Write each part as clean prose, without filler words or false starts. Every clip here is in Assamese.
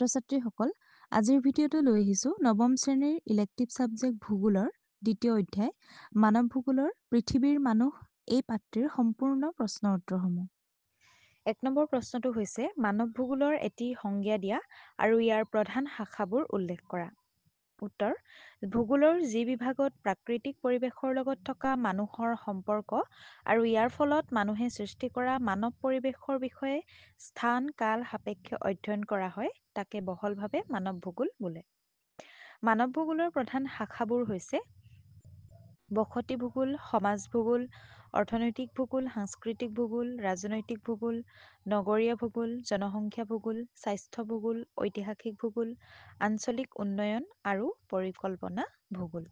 ছাত্ৰ-ছাত্ৰীসকল, আজিৰ ভিডিঅ'টো লৈ আহিছোঁ নৱম শ্ৰেণীৰ ইলেক্টিভ ছাবজেক্ট ভূগোলৰ দ্বিতীয় অধ্যায় মানৱ ভূগোলৰ পৃথিৱীৰ মানুহ এই পাঠটিৰ সম্পূৰ্ণ প্ৰশ্নৰ উত্তৰসমূহ। ১ নম্বৰ প্ৰশ্নটো হৈছে মানৱ ভূগোলৰ এটি সংজ্ঞা দিয়া আৰু ইয়াৰ প্ৰধান শাখাবোৰ উল্লেখ কৰা। উত্তৰ: ভূগোলৰ যি বিভাগত প্ৰাকৃতিক পৰিৱেশৰ লগত থকা মানুহৰ সম্পৰ্ক আৰু ইয়াৰ ফলত মানুহে সৃষ্টি কৰা মানৱ পৰিৱেশৰ বিষয়ে স্থান কাল সাপেক্ষে অধ্যয়ন কৰা হয় তাকে বহলভাৱে মানৱ ভূগোল বোলে। মানৱ ভূগোলৰ প্ৰধান শাখাবোৰ হৈছে বসতি ভূগোল, সমাজ ভূগোল, অৰ্থনৈতিক ভূগোল, সাংস্কৃতিক ভূগোল, ৰাজনৈতিক ভূগোল, নগৰীয়া ভূগোল, জনসংখ্যা ভূগোল, স্বাস্থ্য ভূগোল, ঐতিহাসিক ভূগোল, আঞ্চলিক উন্নয়ন আৰু পৰিকল্পনা ভূগোল।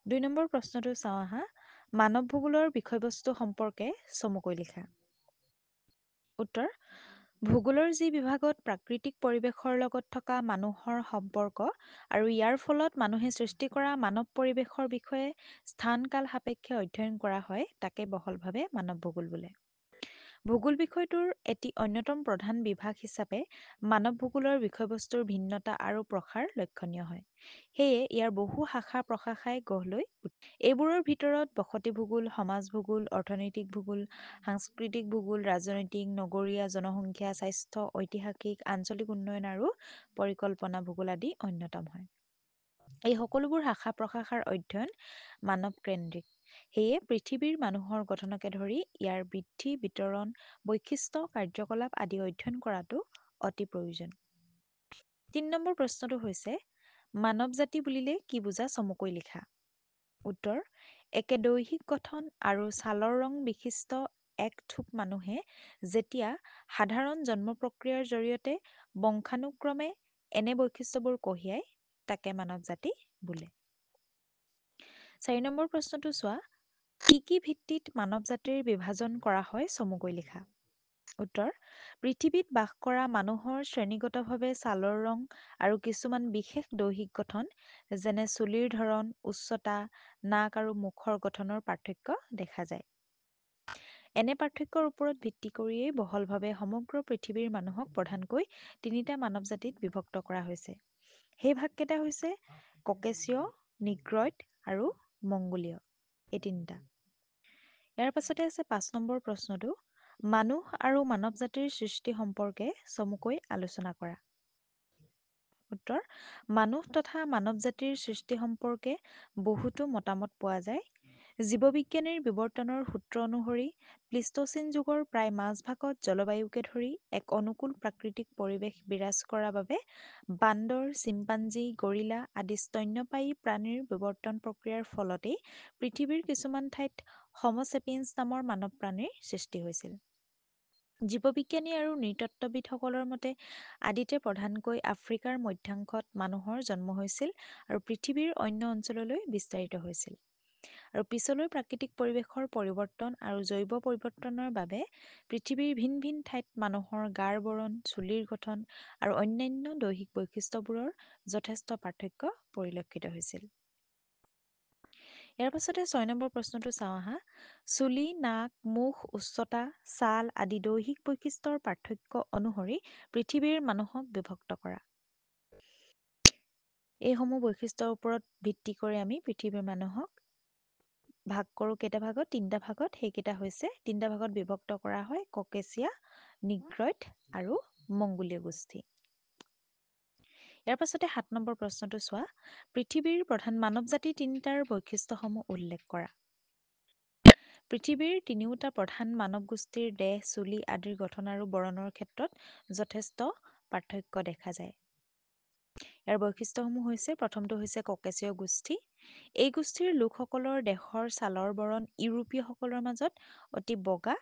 ২ নম্বৰ প্ৰশ্নটো চাওঁ আহা। মানৱ ভূগোলৰ বিষয়বস্তু সম্পৰ্কে চমুকৈ লিখা। উত্তৰ: ভূগোলৰ যি বিভাগত প্ৰাকৃতিক পৰিৱেশৰ লগত থকা মানুহৰ সম্পৰ্ক আৰু ইয়াৰ ফলত মানুহে সৃষ্টি কৰা মানৱ পৰিৱেশৰ বিষয়ে স্থান কাল সাপেক্ষে অধ্যয়ন কৰা হয় তাকে বহলভাৱে মানৱ ভূগোল বোলে। ভূগোল বিষয়টোৰ এটি অন্যতম প্ৰধান বিভাগ হিচাপে মানৱ ভূগোলৰ বিষয়বস্তুৰ ভিন্নতা আৰু প্ৰসাৰ লক্ষণীয় হয়। সেয়ে ইয়াৰ বহু শাখা প্ৰশাখাই গঢ় লৈ উঠে। এইবোৰৰ ভিতৰত বসতি ভূগোল, সমাজ ভূগোল, অৰ্থনৈতিক ভূগোল, সাংস্কৃতিক ভূগোল, ৰাজনৈতিক, নগৰীয়া, জনসংখ্যা, স্বাস্থ্য, ঐতিহাসিক, আঞ্চলিক উন্নয়ন আৰু পৰিকল্পনা ভূগোল আদি অন্যতম হয়। এই সকলোবোৰ শাখা প্ৰশাখাৰ অধ্যয়ন মানৱকেন্দ্ৰিক। সেয়ে পৃথিৱীৰ মানুহৰ গঠনকে ধৰি ইয়াৰ বৃদ্ধি, বিতৰণ, বৈশিষ্ট্য, কাৰ্যকলাপ আদি অধ্যয়ন কৰাটো অতি প্ৰয়োজন। ৩ নম্বৰ প্ৰশ্নটো হৈছে মানৱ জাতি বুলিলে কি বুজা চমুকৈ লিখা। উত্তৰ: একে দৈহিক গঠন আৰু ছালৰ ৰং বিশিষ্ট এক থোক মানুহে যেতিয়া সাধাৰণ জন্ম প্ৰক্ৰিয়াৰ জৰিয়তে বংশানুক্ৰমে এনে বৈশিষ্ট্যবোৰ কঢ়িয়ায় তাকে মানৱ জাতি বোলে। ৪ নম্বৰ প্ৰশ্নটো চোৱা। কি ভিত্তিত মানৱ জাতিৰ বিভাজন কৰা হয় চমুকৈ লিখা। উত্তৰ: পৃথিৱীত বাস কৰা মানুহৰ শ্ৰেণীগতভাৱে ছালৰ ৰং আৰু কিছুমান বিশেষ দৈহিক গঠন যেনে চুলিৰ ধৰণ, উচ্চতা, নাক আৰু মুখৰ গঠনৰ পাৰ্থক্য দেখা যায়। এনে পাৰ্থক্যৰ ওপৰত ভিত্তি কৰিয়েই বহলভাৱে সমগ্ৰ পৃথিৱীৰ মানুহক প্ৰধানকৈ তিনিটা মানৱ জাতিত বিভক্ত কৰা হৈছে। সেই ভাগকেইটা হৈছে ককেশীয়, নিগ্ৰইড আৰু মংগোলীয়। এই তিনিটা। ইয়াৰ পাছতে আছে ৫ নম্বৰ প্ৰশ্নটো মানুহ আৰু মানৱ জাতিৰ সৃষ্টি সম্পৰ্কে চমুকৈ আলোচনা কৰা। উত্তৰ: মানুহ তথা মানৱ জাতিৰ সৃষ্টি সম্পৰ্কে বহুতো মতামত পোৱা যায়। জীৱবিজ্ঞানীৰ বিৱৰ্তনৰ সূত্ৰ অনুসৰি প্লিষ্ট'চিন যুগৰ প্ৰায় মাজভাগত জলবায়ুকে ধৰি এক অনুকূল প্ৰাকৃতিক পৰিৱেশ বিৰাজ কৰাৰ বাবে বান্দৰ, চিম্পাঞ্জী, গৰিলা আদি স্তন্যপায়ী প্ৰাণীৰ বিৱৰ্তন প্ৰক্ৰিয়াৰ ফলতেই পৃথিৱীৰ কিছুমান ঠাইত হম' ছেপিয়েন্স নামৰ মানৱ প্ৰাণীৰ সৃষ্টি হৈছিল। জীৱবিজ্ঞানী আৰু নৃতত্ত্ববিদসকলৰ মতে আদিতে প্ৰধানকৈ আফ্ৰিকাৰ মধ্যাংশত মানুহৰ জন্ম হৈছিল আৰু পৃথিৱীৰ অন্য অঞ্চললৈ বিস্তাৰিত হৈছিল। আৰু পিছলৈ প্ৰাকৃতিক পৰিৱেশৰ পৰিৱৰ্তন আৰু জৈৱ পৰিৱৰ্তনৰ বাবে পৃথিৱীৰ ভিন ভিন ঠাইত মানুহৰ গাৰ বৰণ, চুলিৰ গঠন আৰু অন্যান্য দৈহিক বৈশিষ্ট্যবোৰৰ যথেষ্ট পাৰ্থক্য পৰিলক্ষিত হৈছিল। ইয়াৰ পাছতে ৬ নম্বৰ প্ৰশ্নটো চাওঁ আহা। চুলি, নাক, মুখ, উচ্চতা, ছাল আদি দৈহিক বৈশিষ্ট্যৰ পাৰ্থক্য অনুসৰি পৃথিৱীৰ মানুহক বিভক্ত কৰা। এইসমূহ বৈশিষ্ট্যৰ ওপৰত ভিত্তি কৰি আমি পৃথিৱীৰ মানুহক ভাগ কৰোঁ কেইটা ভাগত? ৩টা ভাগত। সেইকেইটা হৈছে ৩টা ভাগত বিভক্ত কৰা হয় ককেচিয়া, নিগ্ৰইড আৰু মংগোলীয় গোষ্ঠী। ইয়াৰ পাছতে ৭ নম্বৰ প্ৰশ্নটো চোৱা। পৃথিৱীৰ প্ৰধান মানৱ জাতি তিনিটাৰ বৈশিষ্ট্যসমূহ উল্লেখ কৰা। পৃথিৱীৰ তিনিওটা প্ৰধান মানৱ গোষ্ঠীৰ দেহ, চুলি আদিৰ গঠন আৰু বৰণৰ ক্ষেত্ৰত যথেষ্ট পাৰ্থক্য দেখা যায়। ইয়াৰ বৈশিষ্ট্যসমূহ হৈছে প্ৰথমটো হৈছে ককেচীয় গোষ্ঠী। এই গোষ্ঠীৰ লোকসকলৰ দেহৰ ছালৰ বৰণ ইউৰোপীয়সকলৰ মাজত অতি বগা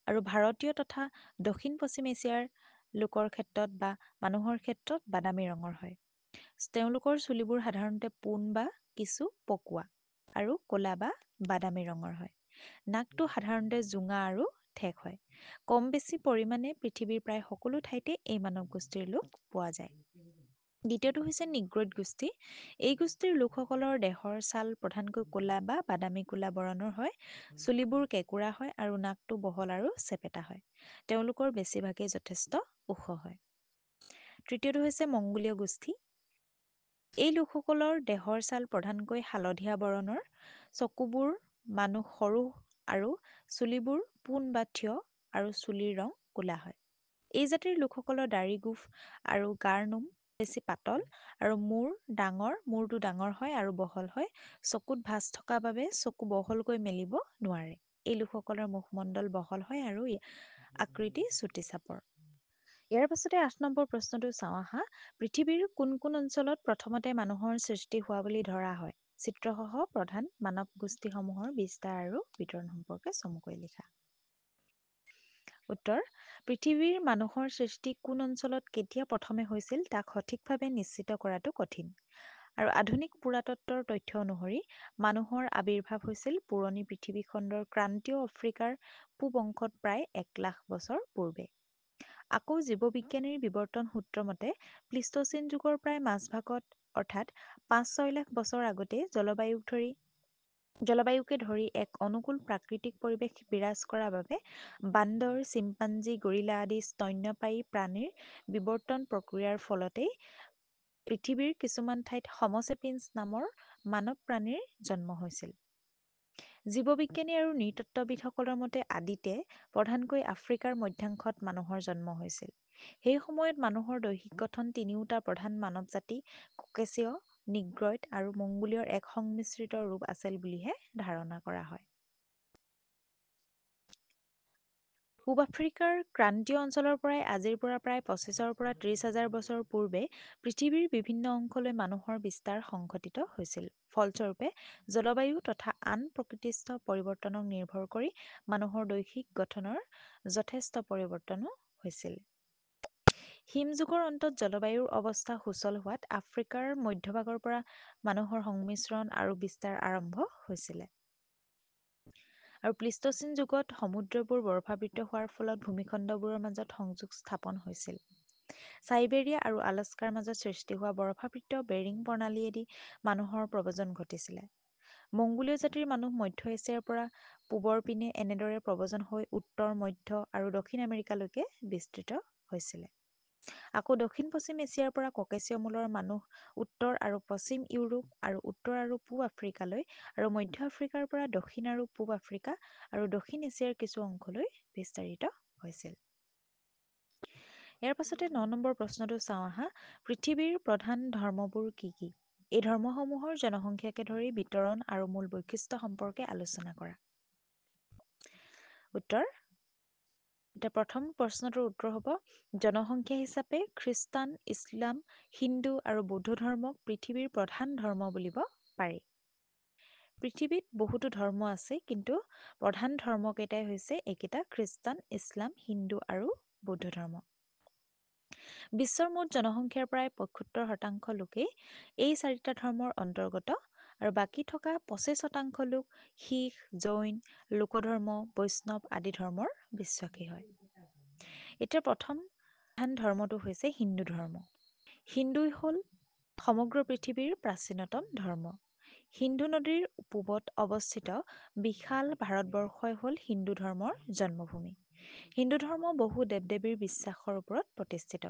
আৰু ভাৰতীয় তথা দক্ষিণ পশ্চিম এছিয়াৰ লোকৰ ক্ষেত্ৰত বা মানুহৰ ক্ষেত্ৰত বাদামী ৰঙৰ হয়। তেওঁলোকৰ চুলিবোৰ সাধাৰণতে পোন বা কিছু পকোৱা আৰু ক'লা বা বাদামী ৰঙৰ হয়। নাকটো সাধাৰণতে জোঙা আৰু ঠেক হয়। কম বেছি পৰিমাণে পৃথিৱীৰ প্ৰায় সকলো ঠাইতে এই মানৱ গোষ্ঠীৰ লোক পোৱা যায়। দ্বিতীয়টো হৈছে নিগ্ৰইড গোষ্ঠী। এই গোষ্ঠীৰ লোকসকলৰ দেহৰ ছাল প্ৰধানকৈ ক'লা বা বাদামী ক'লা বৰণৰ হয়। চুলিবোৰ কেঁকুৰা হয় আৰু নাকটো বহল আৰু চেপেটা হয়। তেওঁলোকৰ বেছিভাগেই যথেষ্ট ওখ হয়। তৃতীয়টো হৈছে মংগোলীয় গোষ্ঠী। এই লোকসকলৰ দেহৰ ছাল প্ৰধানকৈ হালধীয়া বৰণৰ, চকুবোৰ মানুহ সৰু আৰু চুলিবোৰ পোন বা থিয় আৰু চুলিৰ ৰং ক'লা হয়। এই জাতিৰ লোকসকলৰ দাড়ি গোফ আৰু গাৰ নোম বেছি পাতল আৰু মূৰটো ডাঙৰ হয় আৰু বহল হয়। চকুত ভাঁজ থকা বাবে চকু বহলকৈ মেলিব নোৱাৰে। এই লোকসকলৰ মুখমণ্ডল বহল হয় আৰু আকৃতি চুটি চাপৰ। ইয়াৰ পাছতে ৮ নম্বৰ প্ৰশ্নটো চাওঁ আহা। পৃথিৱীৰ কোন কোন অঞ্চলত প্ৰথমতে মানুহৰ সৃষ্টি হোৱা বুলি ধৰা হয়? চিত্ৰসহ প্ৰধান মানৱ গোষ্ঠীসমূহৰ বিস্তাৰ আৰু বিতৰণ সম্পৰ্কে চমুকৈ লিখা। উত্তৰ: পৃথিৱীৰ মানুহৰ সৃষ্টি কোন অঞ্চলত কেতিয়া প্ৰথমে হৈছিল তাক সঠিকভাৱে নিশ্চিত কৰাটো কঠিন। আৰু আধুনিক পুৰাতত্ত্বৰ তথ্য অনুসৰি মানুহৰ আবিৰ্ভাৱ হৈছিল পুৰণি পৃথিৱীখণ্ডৰ ক্ৰান্তীয় আফ্ৰিকাৰ পূব অংশত প্ৰায় ১,০০,০০০ বছৰ পূৰ্বে। আকৌ জীৱবিজ্ঞানীৰ বিৱৰ্তন সূত্ৰ মতে প্লিষ্ট'চিন যুগৰ প্ৰায় মাজভাগত অৰ্থাৎ ৫-৬ লাখ বছৰ আগতে জলবায়ুকে ধৰি এক অনুকূল প্ৰাকৃতিক পৰিৱেশ বিৰাজ কৰাৰ বাবে বান্দৰ, চিম্পাঞ্জী, গৰিলা আদি স্তন্যপায়ী প্ৰাণীৰ বিৱৰ্তন প্ৰক্ৰিয়াৰ ফলতেই পৃথিৱীৰ কিছুমান ঠাইত হ'ম ছেপিয়েন্স নামৰ মানৱ প্ৰাণীৰ জন্ম হৈছিল। জীৱবিজ্ঞানী আৰু নৃতত্ত্ববিদসকলৰ মতে আদিতে প্ৰধানকৈ আফ্ৰিকাৰ মধ্যাংশত মানুহৰ জন্ম হৈছিল। সেই সময়ত মানুহৰ দৈহিক গঠন তিনিওটা প্ৰধান মানৱ জাতি ককেশীয়, নিগ্ৰইড আৰু মংগোলীয়ৰ এক সংমিশ্ৰিত ৰূপ আছিল বুলিহে ধাৰণা কৰা হয়। পূব আফ্ৰিকাৰ ক্ৰান্তীয় অঞ্চলৰ পৰাই আজিৰ পৰা প্ৰায় ২৫,০০০ পৰা ৩০,০০০ বছৰ পূৰ্বে পৃথিৱীৰ বিভিন্ন অংশলৈ মানুহৰ বিস্তাৰ সংঘটিত হৈছিল। ফলস্বৰূপে জলবায়ু তথা আন প্ৰকৃতিস্থ পৰিৱৰ্তনক নিৰ্ভৰ কৰি মানুহৰ দৈহিক গঠনৰ যথেষ্ট পৰিৱৰ্তনো হৈছিল। হিম যুগৰ অন্তত জলবায়ুৰ অৱস্থা সুচল হোৱাত আফ্ৰিকাৰ মধ্যভাগৰ পৰা মানুহৰ সংমিশ্ৰণ আৰু বিস্তাৰ আৰম্ভ হৈছিলে। আৰু প্লিষ্ট'চিন যুগত সমুদ্ৰবোৰ বৰফাবৃত হোৱাৰ ফলত ভূমিখণ্ডবোৰৰ মাজত সংযোগ স্থাপন হৈছিল। চাইবেৰিয়া আৰু আলাস্কাৰ মাজত সৃষ্টি হোৱা বৰফাবৃত বেৰিং প্ৰণালীয়েদি মানুহৰ প্ৰব্ৰজন ঘটিছিলে। মংগোলীয় জাতিৰ মানুহ মধ্য এছিয়াৰ পৰা পূবৰ পিনে এনেদৰে প্ৰব্ৰজন হৈ উত্তৰ, মধ্য আৰু দক্ষিণ আমেৰিকালৈকে বিস্তৃত হৈছিলে। আকৌ দক্ষিণ-পশ্চিম এছিয়াৰ পৰা ককেশীয় মূলৰ মানুহ উত্তৰ আৰু পশ্চিম ইউৰোপ আৰু উত্তৰ আৰু পূব আফ্ৰিকালৈ আৰু মধ্য আফ্ৰিকাৰ পৰা দক্ষিণ আৰু পূব আফ্ৰিকা আৰু দক্ষিণ এছিয়াৰ কিছু অংশলৈ বিস্তাৰিত হৈছিল। ইয়াৰ পাছতে ৯ নম্বৰ প্ৰশ্নটো চাওঁ আহা। পৃথিৱীৰ প্ৰধান ধৰ্মবোৰ কি কি? এই ধৰ্মসমূহৰ জনসংখ্যাকে ধৰি বিতৰণ আৰু মূল বৈশিষ্ট্য সম্পৰ্কে আলোচনা কৰা। উত্তৰ: এতিয়া প্ৰথম প্ৰশ্নটোৰ উত্তৰ হ'ব জনসংখ্যা হিচাপে খ্ৰীষ্টান, ইছলাম, হিন্দু আৰু বৌদ্ধ ধৰ্মক পৃথিৱীৰ প্ৰধান ধৰ্ম বুলিব পাৰি। পৃথিৱীত বহুতো ধৰ্ম আছে, কিন্তু প্ৰধান ধৰ্মকেইটাই হৈছে এইকেইটা: খ্ৰীষ্টান, ইছলাম, হিন্দু আৰু বৌদ্ধ ধৰ্ম। বিশ্বৰ মুঠ জনসংখ্যাৰ প্ৰায় ৭৫% লোকেই এই চাৰিটা ধৰ্মৰ অন্তৰ্গত আৰু বাকী থকা ২৫% লোক শিখ, জৈন, লোকধৰ্ম, বৈষ্ণৱ আদি ধৰ্মৰ বিশ্বাসী হয়। এতিয়া প্ৰথম ধৰ্মটো হৈছে হিন্দু ধৰ্ম। হিন্দুই হ'ল সমগ্ৰ পৃথিৱীৰ প্ৰাচীনতম ধৰ্ম। সিন্ধু নদীৰ পূবত অৱস্থিত বিশাল ভাৰতবৰ্ষই হ'ল হিন্দু ধৰ্মৰ জন্মভূমি। হিন্দু ধৰ্ম বহু দেৱ-দেৱীৰ বিশ্বাসৰ ওপৰত প্ৰতিষ্ঠিত।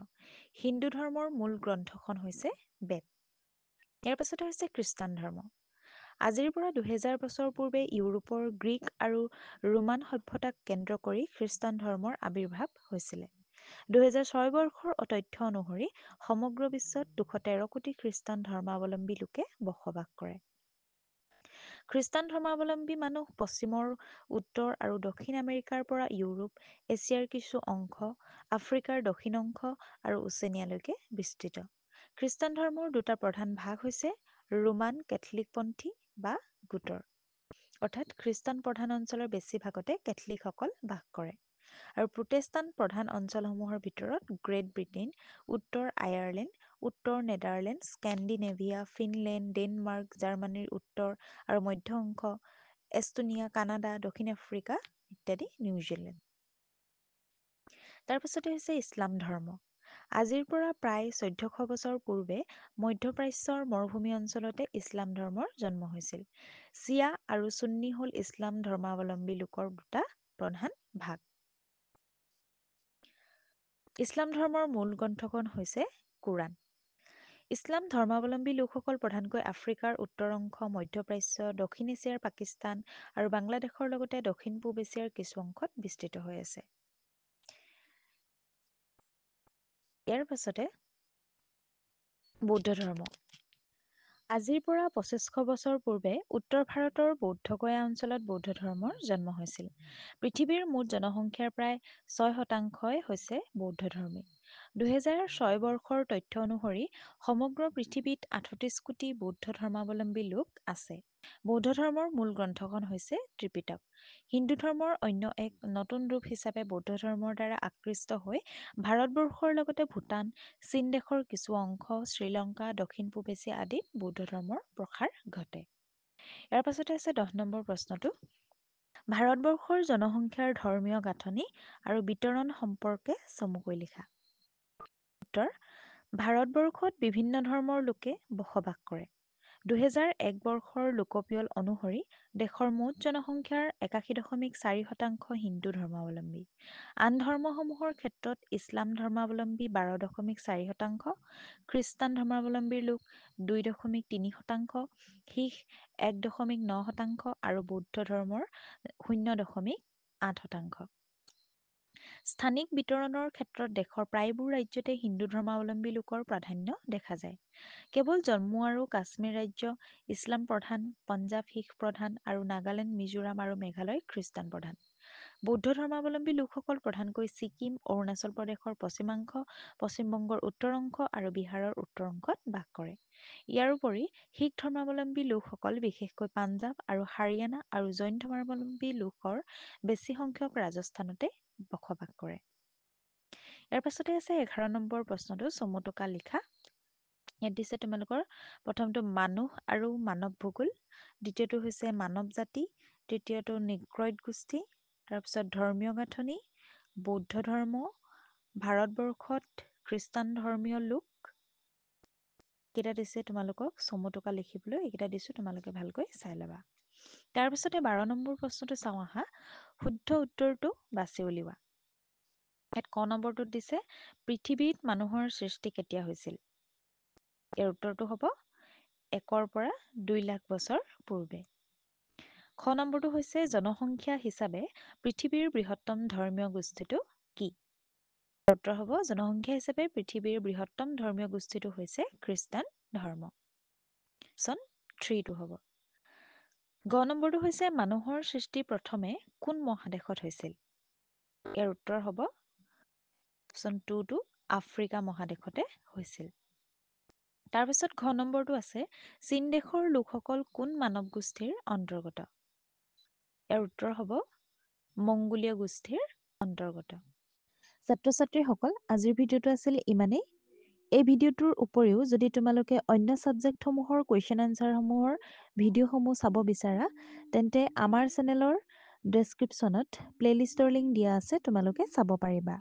হিন্দু ধৰ্মৰ মূল গ্ৰন্থখন হৈছে বেদ। ইয়াৰ পাছতে হৈছে খ্ৰীষ্টান ধৰ্ম। আজিৰ পৰা ২০০০ বছৰ পূৰ্বে ইউৰোপৰ গ্ৰীক আৰু ৰোমান সভ্যতাক কেন্দ্ৰ কৰি খ্ৰীষ্টান ধৰ্মৰ আবিৰ্ভাৱ হৈছিলে। ২০০৬ বৰ্ষৰ তথ্য অনুসৰি সমগ্ৰ বিশ্বত ২১৩ কোটি খ্ৰীষ্টান ধৰ্মাৱলম্বী লোকে বসবাস কৰে। খ্ৰীষ্টান ধৰ্মাৱলম্বী মানুহ পশ্চিমৰ, উত্তৰ আৰু দক্ষিণ আমেৰিকাৰ পৰা ইউৰোপ, এছিয়াৰ কিছু অংশ, আফ্ৰিকাৰ দক্ষিণ অংশ আৰু ওচেনিয়ালৈকে বিস্তৃত। খ্ৰীষ্টান ধৰ্মৰ দুটা প্ৰধান ভাগ হৈছে ৰোমান কেথলিকপন্থী বা গোটৰ, অৰ্থাৎ খ্ৰীষ্টান প্ৰধান অঞ্চলৰ বেছিভাগতে কেথলিকসকল বাস কৰে, আৰু প্ৰটেষ্টাণ্ট প্ৰধান অঞ্চলসমূহৰ ভিতৰত গ্ৰেট ব্ৰিটেইন, উত্তৰ আয়াৰলেণ্ড, উত্তৰ নেদাৰলেণ্ড, স্কেণ্ডিনেভিয়া, ফিনলেণ্ড, ডেনমাৰ্ক, জাৰ্মানীৰ উত্তৰ আৰু মধ্য অংশ, এস্তোনিয়া, কানাডা, দক্ষিণ আফ্ৰিকা ইত্যাদি, নিউজিলেণ্ড। তাৰপিছতে হৈছে ইছলাম ধৰ্ম। আজিৰ পৰা প্ৰায় ১৪০০ বছৰ পূৰ্বে মধ্যপ্ৰাচ্যৰ মৰুভূমি অঞ্চলতে ইছলাম ধৰ্মৰ জন্ম হৈছিল। চিয়া আৰু সুন্নী হ'ল ইছলাম ধৰ্মাৱলম্বী লোকৰ দুটা প্ৰধান ভাগ। ইছলাম ধৰ্মৰ মূল গ্ৰন্থখন হৈছে কোৰাণ। ইছলাম ধৰ্মাৱলম্বী লোকসকল প্ৰধানকৈ আফ্ৰিকাৰ উত্তৰ অংশ, মধ্যপ্ৰাচ্য, দক্ষিণ এছিয়াৰ পাকিস্তান আৰু বাংলাদেশৰ লগতে দক্ষিণ পূব এছিয়াৰ কিছু অংশত বিস্তৃত হৈ আছে। ইয়াৰ পাছতে বৌদ্ধ ধৰ্ম। আজিৰ পৰা ২৫০০ বছৰ পূৰ্বে উত্তৰ ভাৰতৰ বৌদ্ধগয়া অঞ্চলত বৌদ্ধ ধৰ্মৰ জন্ম হৈছিল। পৃথিৱীৰ মুঠ জনসংখ্যাৰ প্ৰায় ৬% হৈছে বৌদ্ধ ধৰ্মী। ২০০৬ বৰ্ষৰ তথ্য অনুসৰি সমগ্ৰ পৃথিৱীত ৩৮ কোটি বৌদ্ধ ধৰ্মাৱলম্বী লোক আছে। বৌদ্ধ ধৰ্মৰ মূল গ্ৰন্থখন হৈছে ত্ৰিপিটক। হিন্দু ধৰ্মৰ অন্য এক নতুন ৰূপ হিচাপে বৌদ্ধ ধৰ্মৰ দ্বাৰা আকৃষ্ট হৈ ভাৰতবৰ্ষৰ লগতে ভূটান, চীন দেশৰ কিছু অংশ, শ্ৰীলংকা, দক্ষিণ পূব এছিয়া আদিত বৌদ্ধ ধৰ্মৰ প্ৰসাৰ ঘটে। ইয়াৰ পাছতে আছে ১০ নম্বৰ প্ৰশ্নটো। ভাৰতবৰ্ষৰ জনসংখ্যাৰ ধৰ্মীয় গাঁথনি আৰু বিতৰণ সম্পৰ্কে চমুকৈ লিখা। উত্তৰ: ভাৰতবৰ্ষত বিভিন্ন ধৰ্মৰ লোকে বসবাস কৰে। ২০০১ বৰ্ষৰ লোকপিয়ল অনুসৰি দেশৰ মুঠ জনসংখ্যাৰ ৮১.৪% হিন্দু ধৰ্মাৱলম্বী। আন ধৰ্মসমূহৰ ক্ষেত্ৰত ইছলাম ধৰ্মাৱলম্বী ১২.৪%, খ্ৰীষ্টান ধৰ্মাৱলম্বীৰ লোক ২.৩%, শিখ ১.৯% আৰু বৌদ্ধ ধৰ্মৰ ০.৮%। স্থানিক বিতৰণৰ ক্ষেত্ৰত দেশৰ প্ৰায়বোৰ ৰাজ্যতে হিন্দু ধৰ্মাৱলম্বী লোকৰ প্ৰাধান্য দেখা যায়। কেৱল জম্মু আৰু কাশ্মীৰ ৰাজ্য ইছলাম প্ৰধান, পঞ্জাৱ শিখ প্ৰধান আৰু নাগালেণ্ড, মিজোৰাম আৰু মেঘালয় খ্ৰীষ্টান প্ৰধান। বৌদ্ধ ধৰ্মাৱলম্বী লোকসকল প্ৰধানকৈ ছিকিম, অৰুণাচল প্ৰদেশৰ পশ্চিমাংশ, পশ্চিম বংগৰ উত্তৰ অংশ আৰু বিহাৰৰ উত্তৰ অংশত বাস কৰে। ইয়াৰোপৰি শিখ ধৰ্মাৱলম্বী লোকসকল বিশেষকৈ পাঞ্জাৱ আৰু হাৰিয়ানা আৰু জৈন ধৰ্মাৱলম্বী লোকৰ বেছি সংখ্যক ৰাজস্থানতে বসবাস কৰে। ইয়াৰ পাছতে আছে ১১ নম্বৰ প্ৰশ্নটো, চমু টোকা লিখা। ইয়াত দিছে তোমালোকৰ প্ৰথমটো মানুহ আৰু মানৱ ভূগোল, দ্বিতীয়টো হৈছে মানৱ জাতি, তৃতীয়টো নিগ্ৰইড গোষ্ঠী, তাৰপিছত ধৰ্মীয় গাঁথনি, বৌদ্ধ ধৰ্ম, ভাৰতবৰ্ষত খ্ৰীষ্টান ধৰ্মীয় লোক। কেইটা দিছে তোমালোকক চমু টোকা লিখিবলৈ, এইকেইটা দিছোঁ, তোমালোকে ভালকৈ চাই ল'বা। তাৰপিছতে ১২ নম্বৰ প্ৰশ্নটো চাওঁ আহা। শুদ্ধ উত্তৰটো বাছি উলিওৱা। ইয়াত ক নম্বৰটোত দিছে পৃথিৱীত মানুহৰ সৃষ্টি কেতিয়া হৈছিল? ইয়াৰ উত্তৰটো হ'ব ১ৰ পৰা ২ লাখ বছৰ পূৰ্বে। খ নম্বৰটো হৈছে জনসংখ্যা হিচাপে পৃথিৱীৰ বৃহত্তম ধৰ্মীয় গোষ্ঠীটো কি? ইয়াৰ উত্তৰ হ'ব জনসংখ্যা হিচাপে পৃথিৱীৰ বৃহত্তম ধৰ্মীয় গোষ্ঠীটো হৈছে খ্ৰীষ্টান ধৰ্ম। অপশ্যন 3টো হ'ব। গ নম্বৰটো হৈছে মানুহৰ সৃষ্টি প্ৰথমে কোন মহাদেশত হৈছিল? ইয়াৰ উত্তৰ হ'ব অপশ্যন 2টো আফ্ৰিকা মহাদেশতে হৈছিল। তাৰপিছত ঘ নম্বৰটো আছে চীন দেশৰ লোকসকল কোন মানৱ গোষ্ঠীৰ অন্তৰ্গত? ইয়াৰ উত্তৰ হ'ব মংগোলীয় গোষ্ঠীৰ অন্তৰ্গত। ছাত্ৰ-ছাত্ৰীসকল, আজিৰ ভিডিঅ'টো আছিল ইমানেই। এই ভিডিঅ'টোৰ উপৰিও যদি তোমালোকে অন্য ছাবজেক্টসমূহৰ কুৱেশ্যন এনচাৰসমূহৰ ভিডিঅ'সমূহ চাব বিচাৰা, তেন্তে আমাৰ চেনেলৰ ডেছক্ৰিপশ্যনত প্লে'লিষ্টৰ লিংক দিয়া আছে, তোমালোকে চাব পাৰিবা।